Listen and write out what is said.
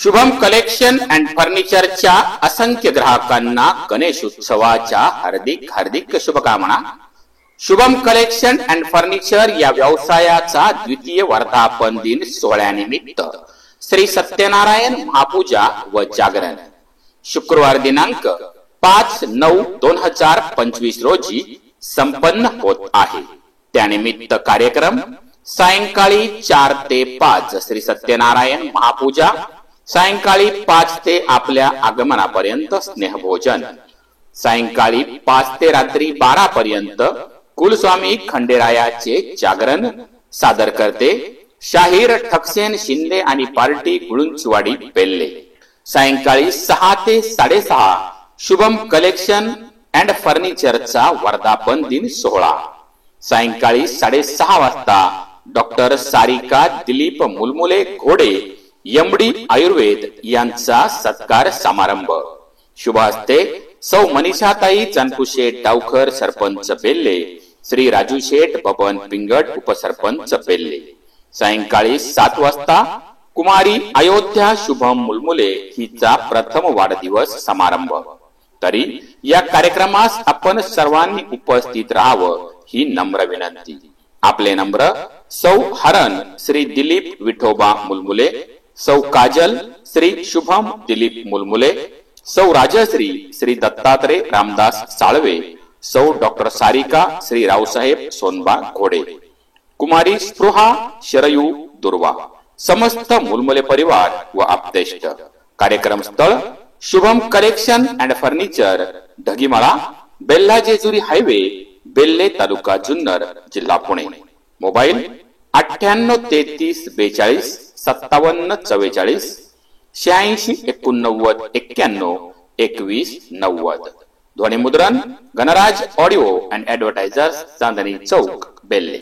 Shubham collection and फर्निचरच्या असंख्य ग्राहकांना गणेश उत्सवाच्या हार्दिक हार्दिक शुभकामना। शुभम कलेक्शन अँड फर्निचर या व्यवसायाचा द्वितीय वर्धापन दिन सोहळ्यानिमित्त श्री सत्यनारायण महापूजा व जागरण शुक्रवार दिनांक 5/9/2025 रोजी संपन्न होत आहे। त्यानिमित्त कार्यक्रम सायंकाळी 4 ते 5 श्री सत्यनारायण महापूजा, सायंकाळी 5 ते आपल्या आगमनापर्यंत स्नेहभोजन, सायंकाळी 5 ते रात्री 12 पर्यंत कुलस्वामी खंडेरायाचे जागरण सादर करते शाहीर ठकसेन शिंदे आणि पार्टी गुळुंचवाडी बेल्ले। सायंकाळी 6 ते 6:30 शुभम कलेक्शन अँड फर्निचरचा वर्धापन दिन सोहळा। सायंकाळी 6:30 वाजता डॉक्टर सारिका दिलीप मुलमुले घोडे यमडी आयुर्वेद यांचा सत्कार समारंभ। शुभ हस्ते सौ मनीषाताई चनकुशेठ डावकर सरपंच बेल्ले, श्री राजू शेठ बबन पिंगट उपसरपंच बेल्ले। सायंकाळी 7 वाजता कुमारी अयोध्या शुभम मुलमुले हिचा प्रथम वाढदिवस समारंभ। तरी या कार्यक्रमास आपण सर्वांनी उपस्थित राहावं ही नम्र विनंती। आपले नम्र सौ हरण श्री दिलीप विठोबा मुलमुले, सौ काजल श्री शुभम दिलीप मुलमुले, सौ राजश्री श्री दत्तात्रय रामदास साळवे, सौ डॉक्टर सारिका श्री रावसाहेब सोनबा घोडे, कुमारी स्पृहा शरयू दुर्वा, समस्त मुलमुले परिवार व आप्तेष्ट। कार्यक्रम स्थळ Shubham collection and furniture, Dhagimala, Bela Jejuri highway, Belhe taluka Junnar, जिल्हा पुणे। मोबाईल 98 33 42 57 44 86 89 91 90। ध्वनिमुद्रण गणराज ऑडिओ अँड ऍडव्हर्टायझर्स, चांदणी चौक, बेल्ले।